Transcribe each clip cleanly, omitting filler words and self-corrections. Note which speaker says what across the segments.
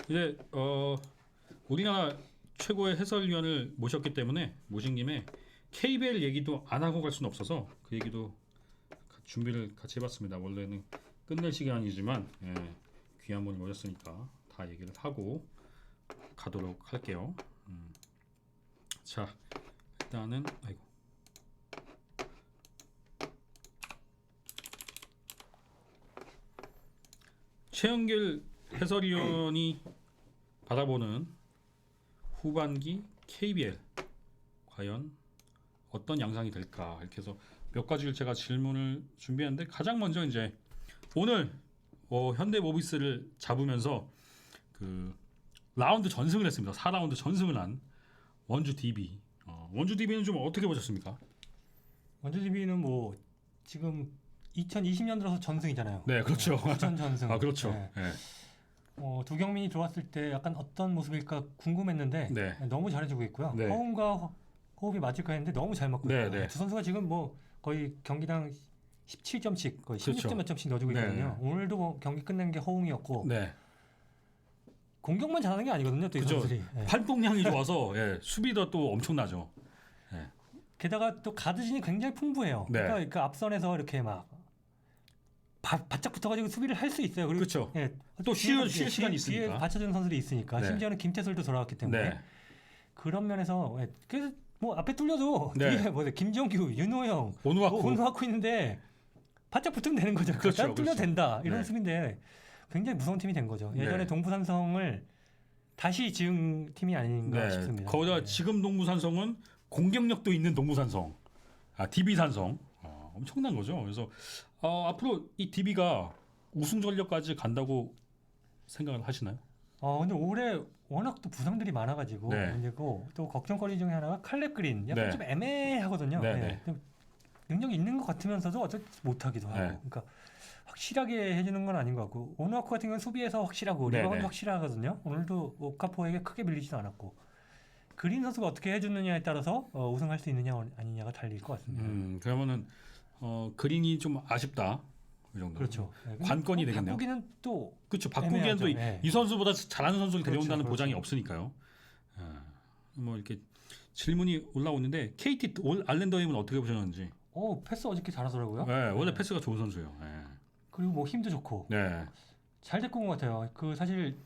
Speaker 1: 이제 우리나라 최고의 해설위원을 모셨기 때문에 모신 김에 KBL 얘기도 안 하고 갈 수는 없어서 그 얘기도 준비를 같이 해봤습니다. 원래는 끝낼 시간이지만 귀한 분을 모셨으니까 다 얘기를 하고 가도록 할게요. 자, 일단은 최영길 해설위원이 받아보는 후반기 KBL 과연 어떤 양상이 될까 이렇게 해서 몇 가지를 제가 질문을 준비했는데, 가장 먼저 이제 오늘 현대모비스를 잡으면서 그 라운드 전승을 했습니다. 4라운드 전승을 한 원주 DB. 원주 DB는 좀 어떻게 보셨습니까?
Speaker 2: 원주 DB는 뭐 지금 2020년 들어서 전승이잖아요.
Speaker 1: 네, 그렇죠.
Speaker 2: 부천 전승.
Speaker 1: 아, 그렇죠.
Speaker 2: 네.
Speaker 1: 네.
Speaker 2: 두경민이 들어왔을 때 약간 어떤 모습일까 궁금했는데
Speaker 1: 네.
Speaker 2: 너무 잘해주고 있고요.
Speaker 1: 네.
Speaker 2: 허웅과 호흡이 맞을까 했는데 너무 잘 맞고
Speaker 1: 네,
Speaker 2: 있고요.
Speaker 1: 네.
Speaker 2: 두 선수가 지금 뭐 거의 경기당 17점씩 거의 16점
Speaker 1: 그렇죠.
Speaker 2: 몇 점씩 넣어주고
Speaker 1: 네,
Speaker 2: 있거든요.
Speaker 1: 네.
Speaker 2: 오늘도 뭐 경기 끝낸 게 허웅이었고
Speaker 1: 네.
Speaker 2: 공격만 잘하는 게 아니거든요. 또 이
Speaker 1: 그죠.
Speaker 2: 선수들이. 네.
Speaker 1: 활동량이 좋아서 수비도 또 엄청나죠.
Speaker 2: 게다가 또 가드진이 굉장히 풍부해요.
Speaker 1: 네.
Speaker 2: 그러니까 그 앞선에서 이렇게 막 바짝 붙어가지고 수비를 할 수 있어요. 그리고
Speaker 1: 그렇죠. 또
Speaker 2: 뒤에
Speaker 1: 쉴 시간이
Speaker 2: 뒤에
Speaker 1: 있으니까.
Speaker 2: 받쳐주는 선수들이 있으니까.
Speaker 1: 네.
Speaker 2: 심지어는 김태술도 돌아왔기 때문에
Speaker 1: 네.
Speaker 2: 그런 면에서 그래서 뭐 앞에 뚫려도
Speaker 1: 네.
Speaker 2: 뒤에 뭐 김정규, 윤호영,
Speaker 1: 오누아쿠.
Speaker 2: 오누아쿠 있는데 바짝 붙으면 되는 거죠.
Speaker 1: 그렇죠,
Speaker 2: 뚫려
Speaker 1: 그렇죠.
Speaker 2: 된다 이런
Speaker 1: 네.
Speaker 2: 수비인데 굉장히 무서운 팀이 된 거죠. 예전에
Speaker 1: 네.
Speaker 2: 동부산성을 다시 지은 팀이 아닌가 싶습니다.
Speaker 1: 거기다
Speaker 2: 네.
Speaker 1: 지금 동부산성은 공격력도 있는 동부산성, DB산성, 엄청난 거죠. 그래서 앞으로 이 DB가 우승 전력까지 간다고 생각을 하시나요?
Speaker 2: 근데 올해 워낙 또 부상들이 많아가지고
Speaker 1: 네.
Speaker 2: 문제고, 또 걱정거리 중에 하나가 칼렙 그린 약간
Speaker 1: 네.
Speaker 2: 좀 애매하거든요.
Speaker 1: 네,
Speaker 2: 네.
Speaker 1: 네.
Speaker 2: 좀 능력이 있는 것 같으면서도 어쩔 못하기도 하고.
Speaker 1: 네.
Speaker 2: 그러니까 확실하게 해주는 건 아닌 것 같고, 오누아쿠 같은 경우는 수비에서 확실하고
Speaker 1: 네,
Speaker 2: 리바운드
Speaker 1: 네.
Speaker 2: 확실하거든요. 오늘도 오카포에게 크게 밀리지도 않았고, 그린 선수가 어떻게 해주느냐에 따라서 우승할 수 있느냐 아니냐가 달릴 것 같습니다.
Speaker 1: 그러면은 그린이 좀 아쉽다. 이 정도.
Speaker 2: 그렇죠. 네.
Speaker 1: 관건이 되겠네요.
Speaker 2: 바꾸기는 또
Speaker 1: 그렇죠. 바꾸기엔 또 이
Speaker 2: 애매하죠.
Speaker 1: 선수보다 잘하는 선수를
Speaker 2: 그렇죠,
Speaker 1: 데려온다는
Speaker 2: 그렇죠.
Speaker 1: 보장이 없으니까요. 뭐 이렇게 질문이 올라오는데, KT 올 알랜더임은 어떻게 보셨는지.
Speaker 2: 패스 어저께 잘하더라고요.
Speaker 1: 네, 원래 패스가 좋은 선수예요. 네.
Speaker 2: 그리고 뭐 힘도 좋고.
Speaker 1: 네.
Speaker 2: 잘 데리고 온 것 같아요. 사실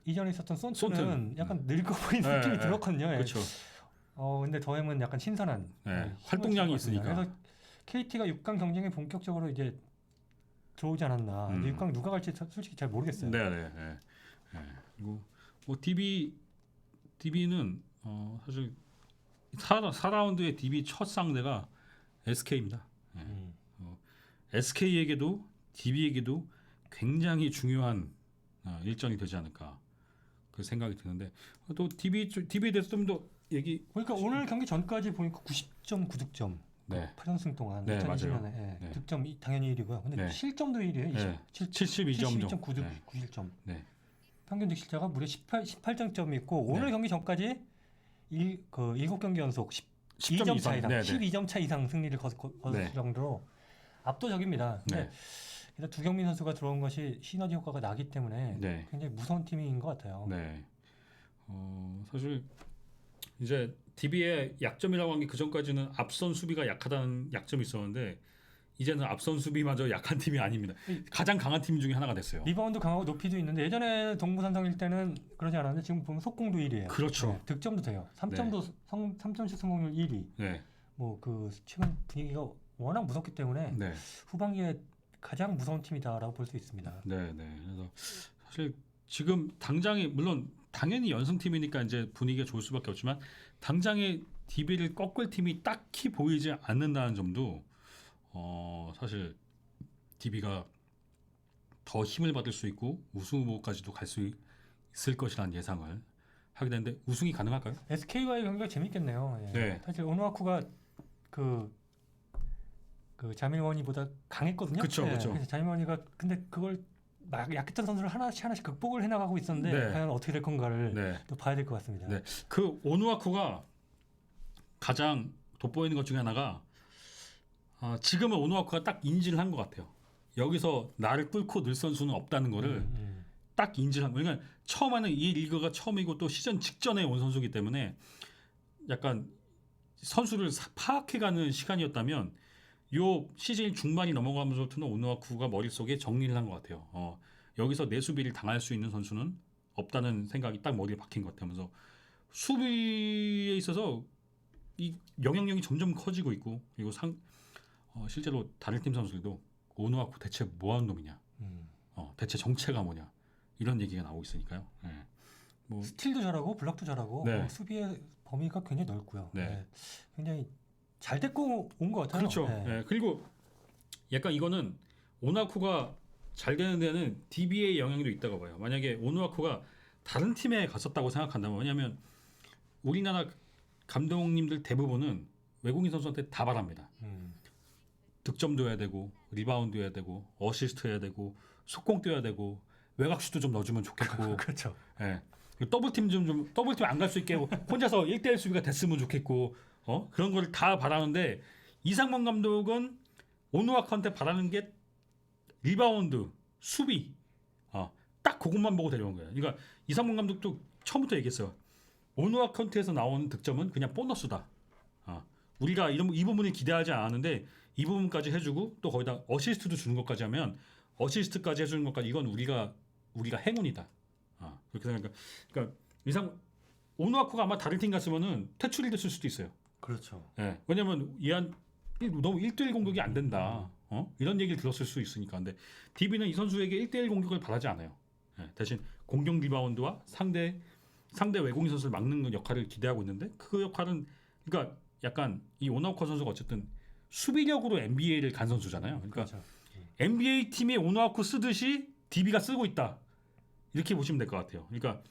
Speaker 2: 이전에 있었던 손트는
Speaker 1: 손튼.
Speaker 2: 약간 늙어버린
Speaker 1: 네,
Speaker 2: 느낌이
Speaker 1: 네.
Speaker 2: 들었거든요.
Speaker 1: 그렇죠.
Speaker 2: 근데 더햄은 약간 신선한 힘을
Speaker 1: 활동량이
Speaker 2: 줄 것 같습니다.
Speaker 1: 있으니까.
Speaker 2: 그래서 KT가 6강 경쟁에 본격적으로 이제 들어오지 않았나. 근데 6강 누가 갈지 솔직히 잘 모르겠어요.
Speaker 1: 네. 그리고 뭐 DB는 사실 4라운드의 DB 첫 상대가 SK입니다. SK에게도 DB에게도 굉장히 중요한 일정이 되지 않을까 그 생각이 드는데, 또 DB에 대해서 좀 더 얘기.
Speaker 2: 그러니까 오늘 경기 전까지 보니까 90점, 9득점.
Speaker 1: 네.
Speaker 2: 8연승 동안
Speaker 1: 네,
Speaker 2: 2020년에
Speaker 1: 맞아요. 네.
Speaker 2: 득점 당연히 1위고요. 근데
Speaker 1: 네.
Speaker 2: 실점도 1위에요.
Speaker 1: 네. 72점 정도.
Speaker 2: 9실점.
Speaker 1: 네.
Speaker 2: 평균 득실자가 무려 18점이 있고, 오늘
Speaker 1: 네.
Speaker 2: 경기 전까지 7경기 연속
Speaker 1: 10점
Speaker 2: 12점 차 이상,
Speaker 1: 네, 네.
Speaker 2: 12점 차 이상 승리를 거둘
Speaker 1: 네.
Speaker 2: 정도로 압도적입니다. 근데
Speaker 1: 네.
Speaker 2: 일단 두경민 선수가 들어온 것이 시너지 효과가 나기 때문에
Speaker 1: 네.
Speaker 2: 굉장히 무서운 팀인 것 같아요.
Speaker 1: 네. 사실 이제 DB의 약점이라고 한 게, 그 전까지는 앞선 수비가 약하다는 약점이 있었는데, 이제는 앞선 수비마저 약한 팀이 아닙니다. 가장 강한 팀 중에 하나가 됐어요.
Speaker 2: 리바운드 강하고 높이도 있는데, 예전에 동부산성일 때는 그러지 않았는데 지금 보면 속공도 1위예요.
Speaker 1: 그렇죠.
Speaker 2: 득점도 돼요. 3점도 3점슛 성공률 1위.
Speaker 1: 네.
Speaker 2: 뭐 최근 분위기가 워낙 무섭기 때문에
Speaker 1: 네.
Speaker 2: 후반기에 가장 무서운 팀이다라고 볼 수 있습니다.
Speaker 1: 네. 그래서 사실 지금 당장에, 물론 당연히 연승팀이니까 이제 분위기가 좋을 수밖에 없지만, 당장에 DB를 꺾을 팀이 딱히 보이지 않는다는 점도 사실 DB가 더 힘을 받을 수 있고 우승 후보까지도 갈 수 있을 것이라는 예상을 하게 되는데, 우승이 가능할까요?
Speaker 2: SK와의 경기가 재밌겠네요. 예.
Speaker 1: 네.
Speaker 2: 사실 오누아쿠가 그 자밀원이보다 강했거든요.
Speaker 1: 그쵸.
Speaker 2: 그래서 자밀원이가 근데 그걸 막 약했던 선수를 하나씩 극복을 해나가고 있었는데,
Speaker 1: 네.
Speaker 2: 과연 어떻게 될 건가를
Speaker 1: 네.
Speaker 2: 또 봐야 될 것 같습니다.
Speaker 1: 네. 그 오누아쿠가 가장 돋보이는 것 중에 하나가, 지금은 오누아쿠가 딱 인지를 한 것 같아요. 여기서 나를 뚫고 늘 선수는 없다는 거를 딱 인지한. 그러니까 처음에는 이 리그가 처음이고 또 시즌 직전에 온 선수기 때문에 약간 선수를 파악해가는 시간이었다면 요 시즌 중반이 넘어가면서부터는 오누아쿠가 머릿속에 정리를 한 것 같아요. 여기서 내 수비를 당할 수 있는 선수는 없다는 생각이 딱 머리에 박힌 것 같아요. 그래서 수비에 있어서 이 영향력이 점점 커지고 있고 그리고 실제로 다른 팀 선수들도 오누아쿠 대체 뭐하는 놈이냐, 대체 정체가 뭐냐 이런 얘기가 나오고 있으니까요. 네. 뭐
Speaker 2: 스틸도 잘하고 블락도 잘하고
Speaker 1: 네.
Speaker 2: 수비의 범위가 굉장히 넓고요.
Speaker 1: 네.
Speaker 2: 네. 굉장히 잘 데리고 온 것 같아요.
Speaker 1: 그렇죠.
Speaker 2: 네.
Speaker 1: 네. 그리고 약간 이거는 오누아쿠가 잘 되는 데는 DB의 영향도 있다고 봐요. 만약에 오누아쿠가 다른 팀에 갔었다고 생각한다면 왜냐하면 우리나라 감독님들 대부분은 외국인 선수한테 다 바랍니다. 득점도 해야 되고 리바운드 해야 되고 어시스트 해야 되고 속공 뛰어야 되고 외곽슛도 좀 넣어주면 좋겠고
Speaker 2: 그렇죠.
Speaker 1: 예. 더블팀 더블팀 안 갈 수 있게 혼자서 1대1 수비가 됐으면 좋겠고 그런 걸 다 바라는데 이상문 감독은 오누아쿠한테 바라는 게 리바운드, 수비 딱 그것만 보고 데려온 거예요. 그러니까 이상문 감독도 처음부터 얘기했어요. 오누아쿠한테에서 나오는 득점은 그냥 보너스다. 우리가 이 부분을 기대하지 않았는데 이 부분까지 해주고 또 거기다 어시스트도 주는 것까지 하면 어시스트까지 해주는 것까지 이건 우리가 행운이다. 그렇게 생각하니까 그러니까 오누아쿠가 아마 다른 팀 갔으면은 퇴출이 됐을 수도 있어요.
Speaker 2: 그렇죠.
Speaker 1: 예. 왜냐면 너무 1대1 공격이 안 된다. 이런 얘기를 들었을 수 있으니까. 근데 DB는 이 선수에게 1대1 공격을 바라지 않아요. 예. 대신 공격 리바운드와 상대 외국인 선수를 막는 역할을 기대하고 있는데 그 역할은 그러니까 약간 이 오누아쿠 선수가 어쨌든 수비력으로 NBA를 간 선수잖아요. 그러니까
Speaker 2: 그렇죠.
Speaker 1: NBA 팀이 오누아쿠 쓰듯이 DB가 쓰고 있다. 이렇게 보시면 될 것 같아요. 그러니까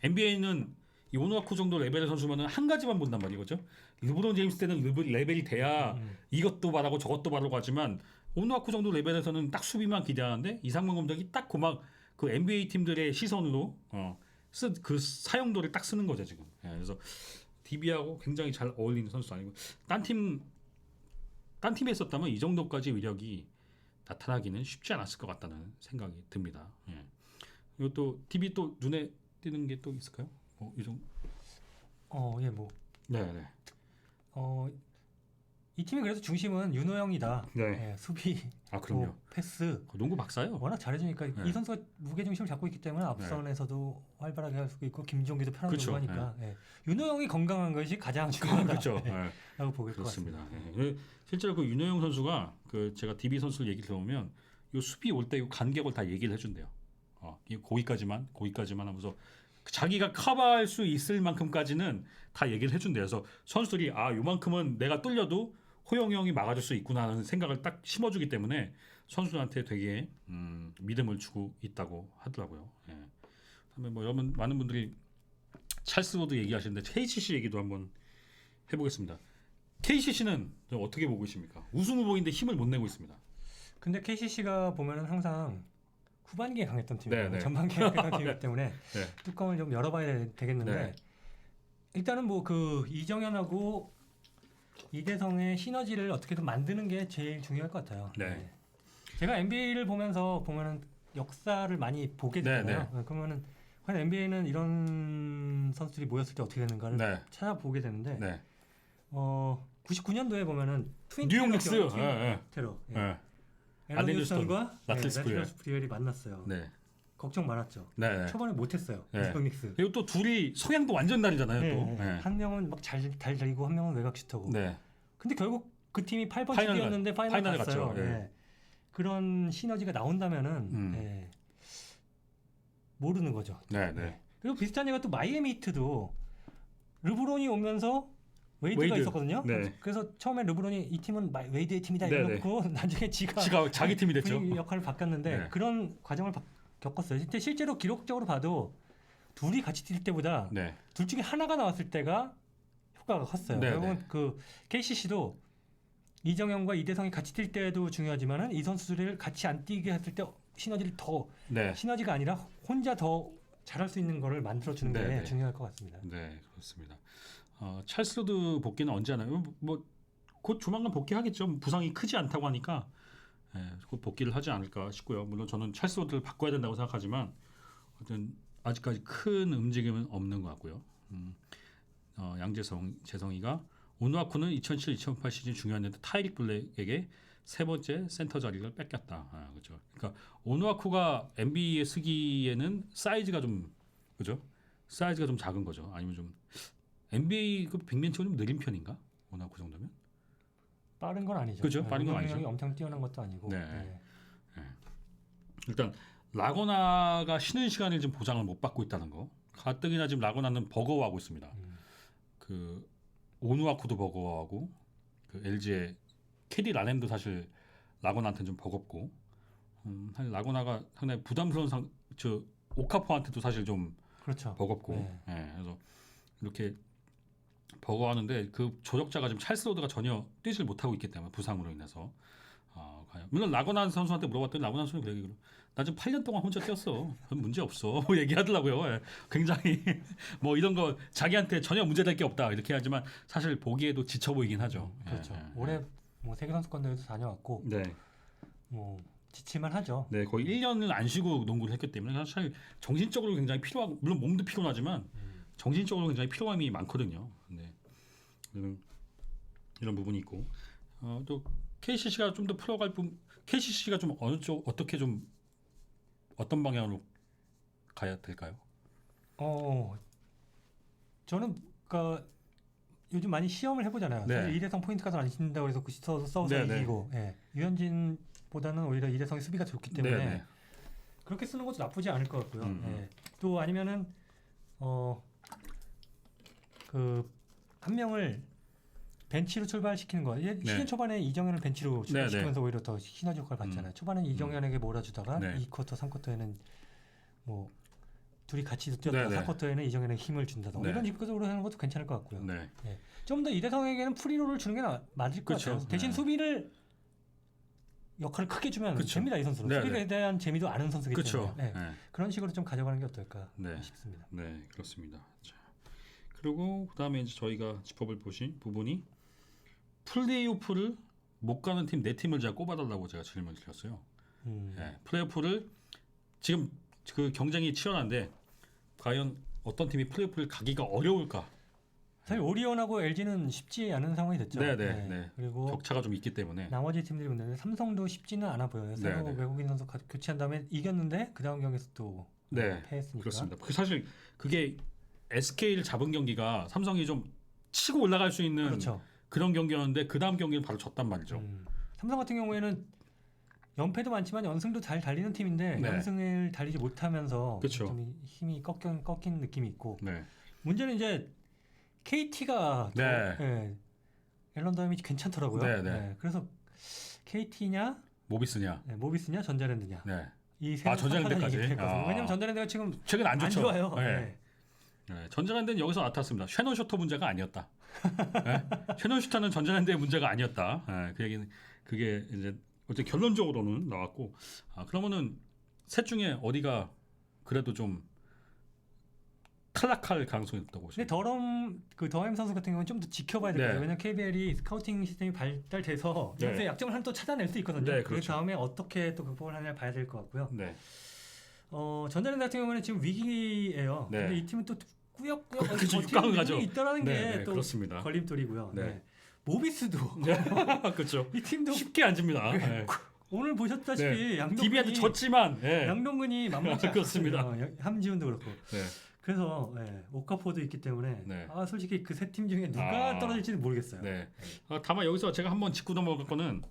Speaker 1: NBA는 이 오누아쿠 정도 레벨의 선수면은 한 가지만 본단 말이죠. 르브론 제임스 때는 레벨이 돼야 이것도 바라고 저것도 바라고 하지만 오누아쿠 정도 레벨에서는 딱 수비만 기대하는데 이상문 감독이 딱 그 NBA 팀들의 시선으로 그 사용도를 딱 쓰는 거죠 지금. 예, 그래서 DB하고 굉장히 잘 어울리는 선수 아니고 딴 팀에 있었다면 이 정도까지 위력이 나타나기는 쉽지 않았을 것 같다는 생각이 듭니다. 예. 그리고 또 DB 또 눈에 띄는 게 또 있을까요? 이 정도.
Speaker 2: 예, 뭐.
Speaker 1: 네.
Speaker 2: 이 팀의 그래서 중심은 윤호영이다.
Speaker 1: 네.
Speaker 2: 예, 수비,
Speaker 1: 그럼요.
Speaker 2: 패스.
Speaker 1: 농구 박사요.
Speaker 2: 워낙 잘해주니까
Speaker 1: 네.
Speaker 2: 이 선수가 무게 중심을 잡고 있기 때문에 앞선에서도 활발하게 할 수 있고 김종기도 편하게
Speaker 1: 그렇죠.
Speaker 2: 하니까 윤호영이 건강한 것이 가장 중요하다.
Speaker 1: 그렇죠.
Speaker 2: 라고 보길 것
Speaker 1: 그렇습니다.
Speaker 2: 같습니다.
Speaker 1: 실제로 그 윤호영 선수가 제가 DB 선수를 얘기를 들어보면 요 수비 올 때 요 간격을 다 얘기를 해준대요. 거기까지만 하면서 자기가 커버할 수 있을 만큼까지는 다 얘기를 해준대요. 그래서 선수들이 요만큼은 내가 뚫려도 호영이 형이 막아줄 수 있구나 하는 생각을 딱 심어주기 때문에 선수들한테 되게 믿음을 주고 있다고 하더라고요. 예. 다음에 뭐 여러분 많은 분들이 찰스 워드 얘기하시는데 KCC 얘기도 한번 해보겠습니다. KCC는 어떻게 보고 있습니까? 우승 후보인데 힘을 못 내고 있습니다.
Speaker 2: 근데 KCC가 보면은 항상 후반기에 강했던 팀이에요.
Speaker 1: 네.
Speaker 2: 전반기에 강했던 팀이기 때문에
Speaker 1: 네.
Speaker 2: 뚜껑을 좀 열어봐야 되겠는데
Speaker 1: 네.
Speaker 2: 일단은 뭐 그 이정현하고 이대성의 시너지를 어떻게든 만드는 게 제일 중요할 것 같아요.
Speaker 1: 네.
Speaker 2: 제가 NBA를 보면은 역사를 많이 보게 되잖아요. 그러면은 과연 NBA는 이런 선수들이 모였을 때 어떻게 되는가를 찾아보게 되는데 99년도에 보면은
Speaker 1: 뉴욕 닉스
Speaker 2: 테러.
Speaker 1: 앨런
Speaker 2: 뉴스턴과
Speaker 1: 라틀스
Speaker 2: 프리웰이 만났어요.
Speaker 1: 네.
Speaker 2: 걱정 많았죠.
Speaker 1: 네.
Speaker 2: 초반에 못했어요. 뉴욕 닉스.
Speaker 1: 그리고 또 둘이 성향도 완전 다르잖아요. 또.
Speaker 2: 한 명은 막 잘 달리고 한 명은 외곽 슈터고.
Speaker 1: 네.
Speaker 2: 근데 결국 그 팀이 8번 시기였는데 파이널 갔어요. 그런 시너지가 나온다면은 모르는 거죠. 그리고 비슷한 얘기가 또 마이애미 히트도 르브론이 오면서 웨이드가 있었거든요. 그래서 처음에 르브론이 이 팀은 웨이드의 팀이다 이러고 나중에 지가
Speaker 1: 자기 팀이 됐죠.
Speaker 2: 역할을 바꿨는데 그런 과정을 겪었어요. 근데 실제로 기록적으로 봐도 둘이 같이 뛸 때보다 둘 중에 하나가 나왔을 때가 효과가 컸어요. 결국은 그 KCC도 이정현과 이대성이 같이 뛸 때도 중요하지만은 이 선수들을 같이 안 뛰게 했을 때 시너지를 더 시너지가 아니라 혼자 더 잘할 수 있는 거를 만들어 주는 게 중요할 것 같습니다.
Speaker 1: 네, 그렇습니다. 찰스 로드 복귀는 언제 하나요? 뭐 곧 조만간 복귀하겠죠. 부상이 크지 않다고 하니까 곧 복귀를 하지 않을까 싶고요. 물론 저는 찰스 로드를 바꿔야 된다고 생각하지만 어떤 아직까지 큰 움직임은 없는 것 같고요. 재성이가 오누아쿠는 2007-2008 시즌 중요한데 타이릭 블랙에게 세 번째 센터 자리를 뺏겼다. 그렇죠. 그러니까 오누아쿠가 NBA에 쓰기에는 사이즈가 좀 그죠? 사이즈가 좀 작은 거죠. 아니면 좀 NBA 그 빅맨처럼 좀 느린 편인가? 오누아쿠 정도면?
Speaker 2: 빠른 건 아니죠.
Speaker 1: 그죠? 빠른 건 아니죠.
Speaker 2: 엄청 뛰어난 것도 아니고.
Speaker 1: 네. 네. 일단 라거나가 쉬는 시간을 좀 보장을 못 받고 있다는 거. 가뜩이나 지금 라거나는 버거워하고 있습니다. 그 오누아쿠도 버거워하고 그 LG의 캐디 라렌도 사실 라거나한테는 좀 버겁고 사실 라거나가 상당히 부담스러운 저 오카포한테도 사실 좀
Speaker 2: 그렇죠.
Speaker 1: 버겁고 그래서 이렇게 버거워하는데 그 조력자가 지금 찰스 로드가 전혀 뛰질 못하고 있기 때문에 부상으로 인해서 과연 물론 라거나 선수한테 물어봤더니 라거나 선수는 그 얘기로 나 지금 8년 동안 혼자 뛰었어. 그건 문제 없어. 뭐 얘기하더라고요. 굉장히 뭐 이런 거 자기한테 전혀 문제될 게 없다 이렇게 하지만 사실 보기에도 지쳐 보이긴 하죠.
Speaker 2: 그렇죠. 올해 뭐 세계 선수권 대회도 다녀왔고 뭐 지칠만 하죠.
Speaker 1: 네, 거의 1년을 안 쉬고 농구를 했기 때문에 사실 정신적으로 굉장히 필요하고 물론 몸도 피곤하지만 정신적으로 굉장히 피로함이 많거든요. 네. 이런 부분이 있고 또 KCC가 좀 더 풀어갈 부분 KCC가 좀 어느 쪽 어떻게 좀 어떤 방향으로 가야 될까요?
Speaker 2: 저는 그러니까 요즘 많이 시험을 해보잖아요.
Speaker 1: 네.
Speaker 2: 이대성 포인트 가서 안 신다고 해서 그 싸워서 이기고 유현진보다는 오히려 이대성의 수비가 좋기 때문에 그렇게 쓰는 것도 나쁘지 않을 것 같고요. 또 아니면은 그 한 명을 벤치로 출발시키는 거. 시즌 초반에 이정현을 벤치로 출발시키면서 오히려 더 시너지 효과를 봤잖아요. 초반에는 이정현에게 몰아주다가 2쿼터, 3쿼터에는 뭐 둘이 같이 뛰었다가 4쿼터에는 이정현에게 힘을 준다던가 이런 식으로 하는 것도 괜찮을 것 같고요. 좀 더 이대성에게는 프리롤을 주는 게 맞을 것 같아요. 대신 수비를 역할을 크게 주면 됩니다. 이 선수는. 수비에 대한 재미도 아는 선수이기 때문에 그런 식으로 좀 가져가는 게 어떨까 싶습니다.
Speaker 1: 네, 그렇습니다. 자, 그리고 그다음에 이제 저희가 짚어볼 부분이 플레이오프를 못 가는 팀 4팀을 제가 꼽아달라고 제가 질문을 드렸어요. 플레이오프를 지금 그 경쟁이 치열한데 과연 어떤 팀이 플레이오프를 가기가 어려울까?
Speaker 2: 사실 오리온하고 LG는 쉽지 않은 상황이 됐죠. 그리고
Speaker 1: 격차가 좀 있기 때문에
Speaker 2: 나머지 팀들이 문제인데 삼성도 쉽지는 않아 보여요. 새로 외국인 선수 교체한 다음에 이겼는데 그 다음 경기에서 또 패했으니까.
Speaker 1: 그렇습니다. 사실 그게 SK를 잡은 경기가 삼성이 좀 치고 올라갈 수 있는 그런 경기였는데 그 다음 경기는 바로 졌단 말이죠.
Speaker 2: 삼성 같은 경우에는 연패도 많지만 연승도 잘 달리는 팀인데 연승을 달리지 못하면서 좀 힘이 꺾인 느낌이 있고 문제는 이제 KT가 앨런 더햄이 괜찮더라고요. 그래서 KT냐 모비스냐 전자랜드냐 이 세
Speaker 1: 전자랜드까지.
Speaker 2: 왜냐면 전자랜드가 지금
Speaker 1: 최근 안 좋죠.
Speaker 2: 좋아요.
Speaker 1: 전자랜드는 여기서 나타났습니다. 셔넌 셔터 문제가 아니었다. 셔넌 셔터는 전자랜드의 문제가 아니었다. 그 얘기는 그게 이제 어쨌든 결론적으로는 나왔고 그러면은 셋 중에 어디가 그래도 좀 탈락할 가능성이 있다고 보시죠.
Speaker 2: 근데 더햄 선수 같은 경우는 좀 더 지켜봐야 될 거예요. 왜냐면 KBL이 스카우팅 시스템이 발달돼서 선수의 약점을 하나 또 찾아낼 수 있거든요. 그 다음에 어떻게 또 극복을 하냐 봐야 될 것 같고요. 전자랜드 같은 경우는 지금 위기예요. 근데 이 팀은 또 꾸역꾸역 버티는 능력이 있다라는 게 또 걸림돌이고요. 모비스도
Speaker 1: 그렇죠.
Speaker 2: 이 팀도
Speaker 1: 쉽게 안 집니다.
Speaker 2: 오늘 보셨다시피
Speaker 1: DB한테 졌지만
Speaker 2: 양동근이 만만치
Speaker 1: 그렇습니다.
Speaker 2: 함지훈도 그렇고. 그래서 오카포도 있기 때문에 솔직히 그 세 팀 중에 누가 떨어질지는 모르겠어요.
Speaker 1: 다만 여기서 제가 한번 짚고 넘어갈 거는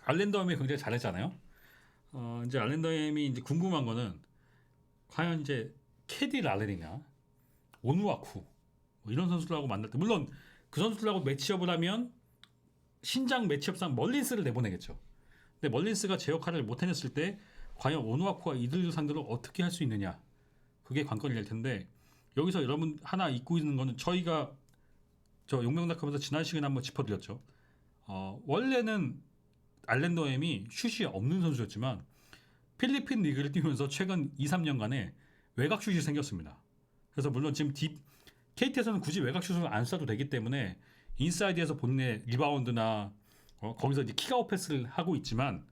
Speaker 1: 알렌더햄이 굉장히 잘했잖아요. 이제 알렌더햄이 이제 궁금한 거는 과연 이제 캐디 랄렌이나 오누아쿠 뭐 이런 선수들하고 만날 때 물론 그 선수들하고 매치업을 하면 신장 매치업상 멀린스를 내보내겠죠. 근데 멀린스가 제 역할을 못 해냈을 때 과연 오누아쿠와 이들 상대로 어떻게 할 수 있느냐 그게 관건이 될 텐데 여기서 여러분 하나 잊고 있는 거는 저희가 저 용명닷컴에서 지난 시간에 한번 짚어드렸죠. 원래는 알렌더햄이 슛이 없는 선수였지만 필리핀 리그를 뛰면서 최근 2, 3년간에 외곽 슛이 생겼습니다. 그래서 물론 지금 KT에서는 굳이 외곽 슛을 안 쏴도 되기 때문에 인사이드에서 본인의 리바운드나 거기서 이제 킥아웃 패스를 하고 있지만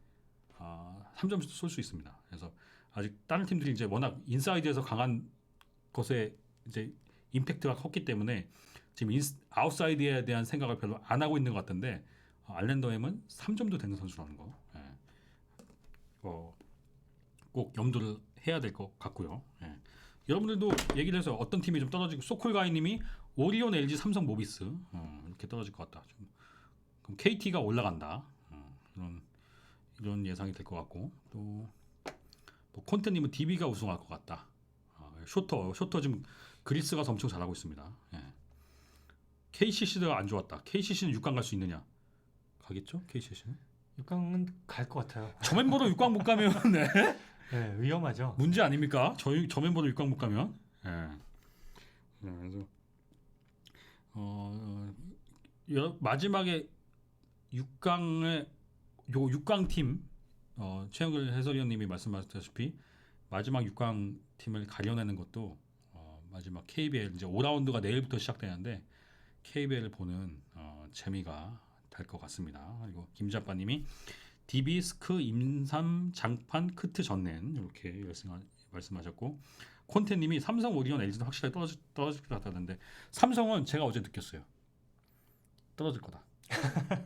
Speaker 1: 3점슛도 쏠 수 있습니다. 그래서 아직 다른 팀들이 이제 워낙 인사이드에서 강한 것에 이제 임팩트가 컸기 때문에 지금 아웃사이드에 대한 생각을 별로 안 하고 있는 것 같은데 알랜더 햄은 3점도 되는 선수라는 거 꼭 염두를 해야 될 것 같고요. 여러분들도 얘기를 해서 어떤 팀이 좀 떨어지고 소콜가이님이 오리온, LG, 삼성, 모비스 이렇게 떨어질 것 같다. 그럼 KT가 올라간다. 이런 예상이 될 것 같고 또 뭐 콘테님은 DB가 우승할 것 같다. 쇼터 지금 그리스 가서 엄청 잘하고 있습니다. KCC도 안 좋았다. KCC는 6강 갈 수 있느냐? 가겠죠? KCC는?
Speaker 2: 6강은 갈 것 같아요.
Speaker 1: 저 멤버로 6강 못 가면
Speaker 2: 네, 위험하죠.
Speaker 1: 문제 아닙니까? 저 멤버로 6강 못 가면. 그래서 마지막에 6강의 6강 팀 최영글 해설위원님이 말씀하셨다시피 마지막 6강 팀을 가려내는 것도 마지막 KBL 이제 5라운드가 내일부터 시작되는데 KBL을 보는 재미가 될 것 같습니다. 그리고 김자빠님이 DB, 스크, 임삼, 장판, 크트, 전넨 이렇게 말씀하셨고 콘테님이 삼성, 오리온, LG는 확실하게 떨어질 것 같다는데 삼성은 제가 어제 느꼈어요. 떨어질 거다.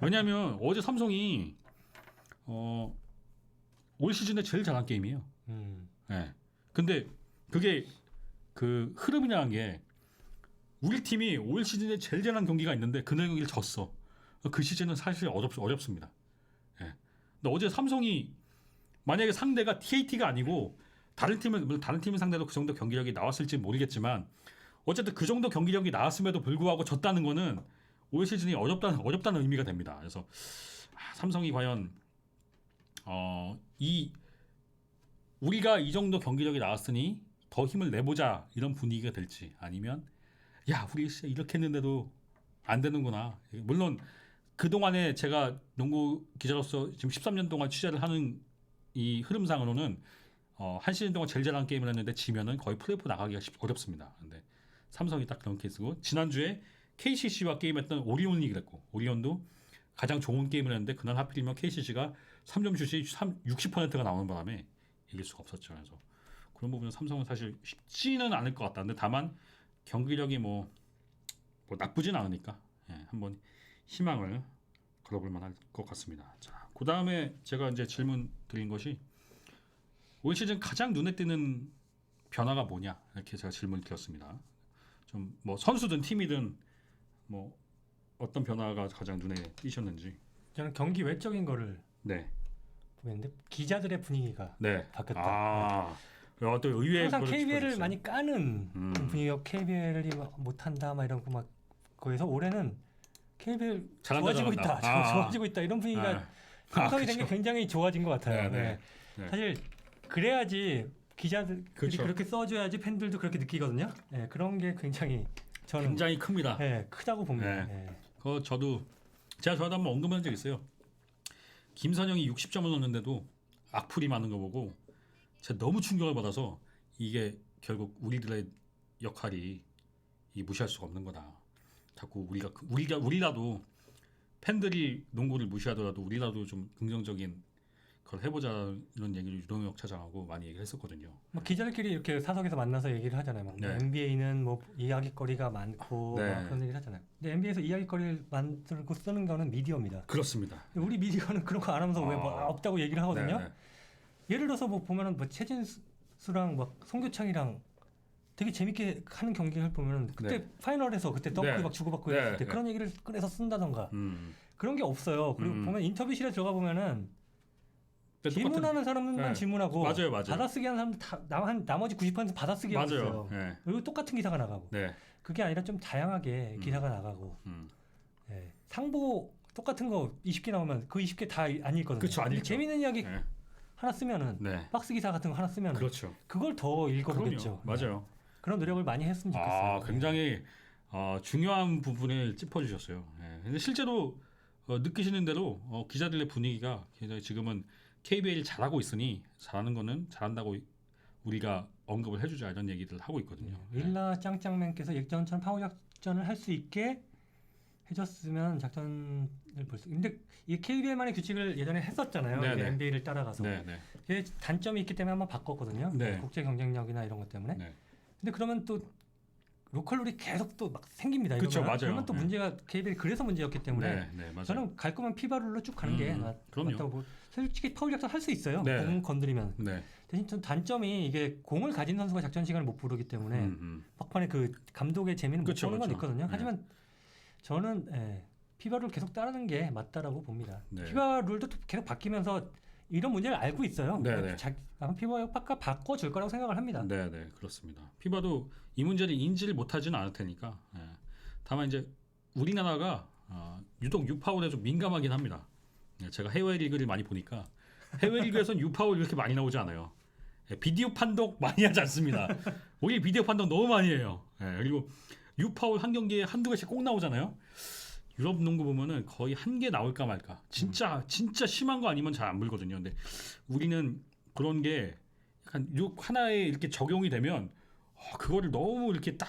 Speaker 1: 왜냐하면 어제 삼성이 올 시즌에 제일 잘한 게임이에요. 네. 근데 그게 그 흐름이라는 게 우리 팀이 올 시즌에 제일 잘한 경기가 있는데 그 경기를 졌어. 그 시즌은 사실 어렵습니다. 네. 근데 어제 삼성이 만약에 상대가 TAT가 아니고 다른 팀은 상대로 그 정도 경기력이 나왔을지 모르겠지만 어쨌든 그 정도 경기력이 나왔음에도 불구하고 졌다는 거는 올 시즌이 어렵다는 의미가 됩니다. 그래서 삼성이 과연 우리가 이 정도 경기력이 나왔으니 더 힘을 내보자 이런 분위기가 될지 아니면 야 우리 이렇게 했는데도 안 되는구나. 물론 그동안에 제가 농구 기자로서 지금 13년 동안 취재를 하는 이 흐름상으로는 한 시즌 동안 제일 잘한 게임을 했는데 지면은 거의 플레이오프 나가기가 어렵습니다. 근데 삼성이 딱 그런 케이스고 지난주에 KCC와 게임했던 오리온이 그랬고 오리온도 가장 좋은 게임을 했는데 그날 하필이면 KCC가 3점 슛이 60%가 나오는 바람에 이길 수가 없었죠. 그래서 그런 부분은 삼성은 사실 쉽지는 않을 것 같다. 근데 다만 경기력이 뭐 나쁘진 않으니까 한번 희망을 걸어볼 만할 것 같습니다. 자, 그 다음에 제가 이제 질문 드린 것이 올 시즌 가장 눈에 띄는 변화가 뭐냐 이렇게 제가 질문을 드렸습니다. 좀 뭐 선수든 팀이든 뭐 어떤 변화가 가장 눈에 띄셨는지.
Speaker 2: 저는 경기 외적인 거를 보겠는데 기자들의 분위기가 바뀌었다.
Speaker 1: 또 의외의
Speaker 2: 항상 KBL을 많이 까는 분위기가 KBL이 못한다 막 이런 거 막 거기서 올해는 KBL 좋아지고 있다, 좋아지고 있다 이런 분위기가 형성이 된 게 굉장히 좋아진 것 같아요. 사실 그래야지 기자들이 그렇게 써줘야지 팬들도 그렇게 느끼거든요. 그런 게 굉장히 저는
Speaker 1: 굉장히 큽니다.
Speaker 2: 크다고 봅니다.
Speaker 1: 저도 한번 언급한 적 있어요. 김선영이 60점을 넣는데도 악플이 많은 거 보고 제가 너무 충격을 받아서 이게 결국 우리들의 역할이 무시할 수가 없는 거다. 자꾸 우리라도 팬들이 농구를 무시하더라도 우리라도 좀 긍정적인 걸 해보자 이런 얘기를 유동혁 차장하고 많이 얘기를 했었거든요.
Speaker 2: 뭐 기자들끼리 이렇게 사석에서 만나서 얘기를 하잖아요. 막 NBA는 뭐 이야기거리가 많고 막 그런 얘기를 하잖아요. 근데 NBA에서 이야기거리를 만들고 쓰는 거는 미디어입니다.
Speaker 1: 그렇습니다.
Speaker 2: 우리 미디어는 그런 거 안 하면서 왜 뭐 없다고 얘기를 하거든요. 예를 들어서 뭐 보면은 뭐 최진수랑 막 송교창이랑 되게 재밌게 하는 경기를 보면은 그때 파이널에서 그때 덩크 막 주고받고 그때 그런 얘기를 꺼내서 쓴다던가 그런 게 없어요. 그리고 보면 인터뷰실에 들어가 보면은 질문하는 사람들만 질문하고
Speaker 1: 맞아요.
Speaker 2: 받아쓰기 하는 사람들 다 나머지 90% 받아쓰기 하고 있어요. 그리고 똑같은 기사가 나가고 그게 아니라 좀 다양하게 기사가 나가고 상보 똑같은 거 20개 나오면 그 20개 다 안 읽거든요.
Speaker 1: 그렇죠, 안 읽죠.
Speaker 2: 재밌는 이야기 하나 쓰면은 박스 기사 같은 거 하나 쓰면 그걸 더 읽어보겠죠.
Speaker 1: 맞아요.
Speaker 2: 그런 노력을 많이 했으면 좋겠어요.
Speaker 1: 굉장히 중요한 부분을 짚어주셨어요. 근데 실제로 느끼시는 대로 기자들의 분위기가 굉장히 지금은 KBL 잘하고 있으니 잘하는 거는 잘한다고 우리가 언급을 해주자 이런 얘기를 하고 있거든요.
Speaker 2: 윌라 짱짱맨께서 예전처럼 파워 작전을 할 수 있게 해줬으면 작전을 볼 수. 근데 이 KBL만의 규칙을 예전에 했었잖아요.
Speaker 1: 네네.
Speaker 2: NBA를 따라가서.
Speaker 1: 네네.
Speaker 2: 그게 단점이 있기 때문에 한번 바꿨거든요.
Speaker 1: 네.
Speaker 2: 국제 경쟁력이나 이런 것 때문에.
Speaker 1: 네.
Speaker 2: 근데 그러면 또 로컬 룰이 계속 또 막 생깁니다.
Speaker 1: 그렇죠, 맞아요.
Speaker 2: 그러면 또
Speaker 1: 네.
Speaker 2: 문제가 KBL 그래서 문제였기 때문에
Speaker 1: 네, 네, 맞아요.
Speaker 2: 저는 갈 거면 피바 룰로 쭉 가는 게
Speaker 1: 그럼요.
Speaker 2: 맞다고 보고 솔직히 파울 작전 할 수 있어요.
Speaker 1: 네.
Speaker 2: 공 건드리면.
Speaker 1: 네.
Speaker 2: 대신 좀 단점이 이게 공을 가진 선수가 작전 시간을 못 부르기 때문에 막판에 그 감독의 재미는 못 보는 건 있거든요.
Speaker 1: 네.
Speaker 2: 하지만 저는 피바 룰 계속 따르는 게 맞다라고 봅니다.
Speaker 1: 네.
Speaker 2: 피바 룰도 계속 바뀌면서 이런 문제를 알고 있어요.
Speaker 1: 네네.
Speaker 2: 아마 피바가 바꿔줄 거라고 생각을 합니다.
Speaker 1: 네네, 그렇습니다. 피바도 이 문제를 인지를 못하지는 않을 테니까. 예. 다만 이제 우리나라가 유독 유파울에 좀 민감하긴 합니다. 예, 제가 해외 리그를 많이 보니까 해외 리그에서는 유파울 이렇게 많이 나오지 않아요. 예, 비디오 판독 많이 하지 않습니다. 우리 비디오 판독 너무 많이 해요. 예, 그리고 유파울 한 경기에 한두 개씩 꼭 나오잖아요. 유럽 농구 보면은 거의 한 개 나올까 말까. 진짜 심한 거 아니면 잘 안 불거든요. 근데 우리는 그런 게 약간 하나에 이렇게 적용이 되면 그거를 너무 이렇게 딱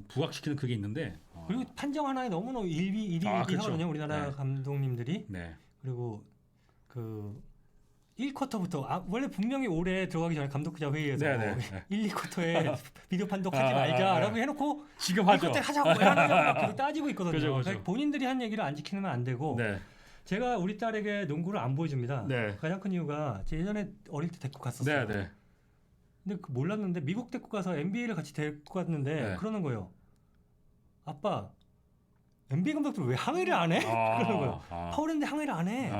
Speaker 1: 부각시키는 그게 있는데
Speaker 2: 그리고 판정 하나에 너무너무 일비
Speaker 1: 그렇죠.
Speaker 2: 하거든요. 우리나라
Speaker 1: 네.
Speaker 2: 감독님들이.
Speaker 1: 네.
Speaker 2: 그리고 그 1쿼터부터 원래 분명히 올해 들어가기 전에 감독자 회의에서 1, 2쿼터에 비디오 판독하지 말자라고 해놓고
Speaker 1: 지금 하죠.
Speaker 2: 1쿼터에 하자고 왜 하냐고 계속 따지고 있거든요.
Speaker 1: 그죠.
Speaker 2: 그러니까 본인들이 한 얘기를 안 지키면 안 되고
Speaker 1: 네.
Speaker 2: 제가 우리 딸에게 농구를 안 보여줍니다.
Speaker 1: 네.
Speaker 2: 가장 큰 이유가 제 예전에 어릴 때 데리고 갔었어요.
Speaker 1: 네.
Speaker 2: 근데 몰랐는데 미국 데리고 가서 NBA를 같이 데리고 갔는데 그러는 거예요. 아빠 NBA 감독들 왜 항의를 안 해? 그러는 거예요. 파울했는데 항의를 안 해.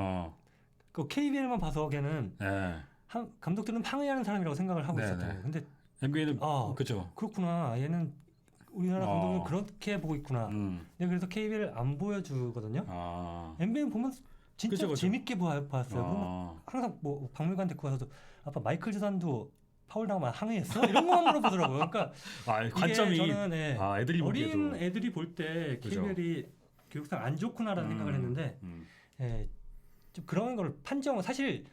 Speaker 2: 그 KBL만 봐서 걔는 감독들은 항의하는 사람이라고 생각을 하고 있었던 거예요. 근데
Speaker 1: NBA는 그렇죠.
Speaker 2: 그렇구나. 얘는 우리나라 감독은 그렇게 보고 있구나. 근데 그래서 KBL 안 보여주거든요. NBA는 보면 진짜
Speaker 1: 그쵸.
Speaker 2: 재밌게 봤어요. 항상 뭐 박물관 데리고 가서도 아빠 마이클 조던도 파울 당하면 항의했어? 이런 것만 물어보더라고요. 그러니까
Speaker 1: 관점이
Speaker 2: 저는
Speaker 1: 애들이
Speaker 2: 어린 애들이 볼 때 KBL이 교육상 안 좋구나라는 생각을 했는데 좀 그런 걸 판정은 사실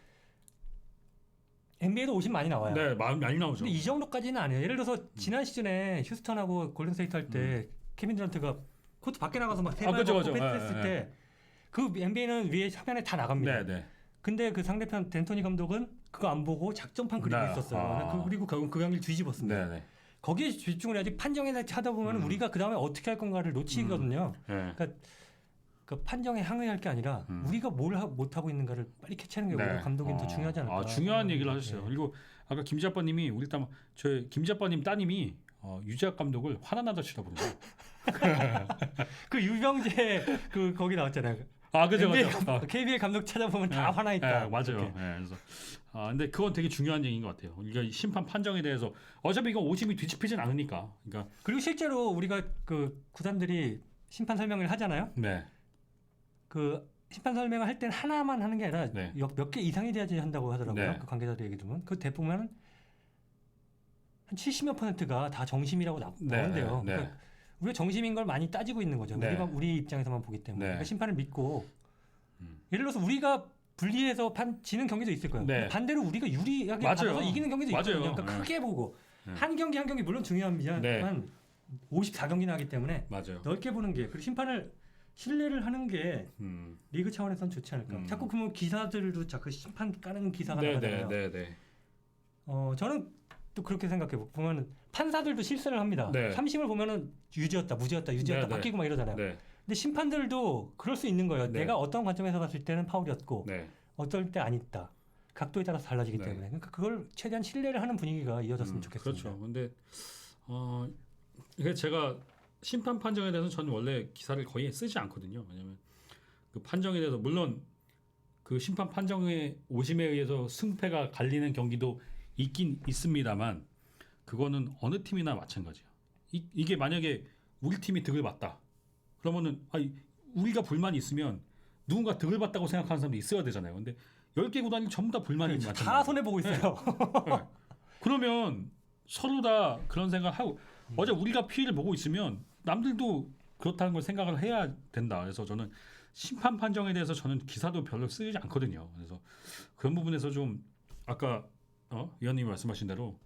Speaker 2: NBA도 50 많이 나와요.
Speaker 1: 네, 많이 나오죠.
Speaker 2: 근데 이 정도까지는 아니에요. 예를 들어서 지난 시즌에 휴스턴하고 골든스테이트 할 때 케빈 듀란트가 코트 밖에 나가서 막 세발 받고 패스했을 때 그 NBA는 위에 화면에 다 나갑니다. 근데 그 상대편 덴토니 감독은 그거 안 보고 작전판 그리고 있었어요. 그리고 결국 그 경기를 뒤집었습니다. 거기에 집중을 해야지 판정에 하다 보면 우리가 그 다음에 어떻게 할 건가를 놓치거든요. 그러니까 그 판정에 항의할 게 아니라 우리가 뭘 못하고 있는가를 빨리 캐치하는 게 오히려 감독이 더 중요하지 않을까.
Speaker 1: 중요한 얘기를 하셨어요. 그리고 아까 김지아빠님이 우리 저희 김지아빠님 따님이 유재학 감독을 화나나다 쳐다보는데
Speaker 2: 그 유병재 그 거기 나왔잖아요.
Speaker 1: 그죠.
Speaker 2: KBL 감독 찾아보면 다 화나 있다.
Speaker 1: 맞아요. 그래서 근데 그건 되게 중요한 얘기인 것 같아요. 우리가 심판 판정에 대해서 어차피 이거 오심이 뒤집히진 않으니까.
Speaker 2: 그리고 실제로 우리가 그 구단들이 심판 설명을 하잖아요. 그 심판 설명을 할 때는 하나만 하는 게 아니라 몇 개 이상이 돼야지 한다고 하더라고요. 그 관계자들 얘기 들으면 그 대부분 한 70몇 %가 다 정심이라고 나온대요. 그러니까 우리가 정심인 걸 많이 따지고 있는 거죠. 우리 입장에서만 보기 때문에. 그러니까 심판을 믿고 예를 들어서 우리가 불리해서 지는 경기도 있을 거예요. 반대로 우리가 유리하게 받아서 이기는 경기도 있거든요. 그러니까 크게 보고 한 경기 한 경기 물론 중요합니다만 54경기나 하기 때문에 넓게 보는 게 그리고 심판을 신뢰를 하는 게 리그 차원에서는 좋지 않을까. 자꾸 그러면 기사들도 자꾸 심판 까는 기사가 나가잖아요. 저는 또 그렇게 생각해요. 보면은 판사들도 실수를 합니다. 3심을 보면은 유죄였다, 무죄였다, 바뀌고 막 이러잖아요. 근데 심판들도 그럴 수 있는 거예요. 내가 어떤 관점에서 봤을 때는 파울이었고 어떨 때 아니다. 각도에 따라서 달라지기 때문에. 그러니까 그걸 최대한 신뢰를 하는 분위기가 이어졌으면 좋겠습니다.
Speaker 1: 그렇죠. 근데 이게 제가 심판 판정에 대해서 저는 원래 기사를 거의 쓰지 않거든요. 왜냐하면 그 판정에 대해서 물론 그 심판 판정의 오심에 의해서 승패가 갈리는 경기도 있긴 있습니다만 그거는 어느 팀이나 마찬가지야. 이게 만약에 우리 팀이 득을 봤다. 그러면은 우리가 불만이 있으면 누군가 득을 봤다고 생각하는 사람도 있어야 되잖아요. 근데 10개 구단이 전부 다 불만이 많잖아요.
Speaker 2: 다 손해 보고 있어요.
Speaker 1: 그러면 서로 다 그런 생각을 하고 어제 우리가 피해를 보고 있으면 남들도 그렇다는 걸 생각을 해야 된다. 그래서 저는 심판 판정에 대해서 저는 기사도 별로 쓰지 않거든요. 그래서 그런 부분에서 좀 아까 위원님이 말씀하신 대로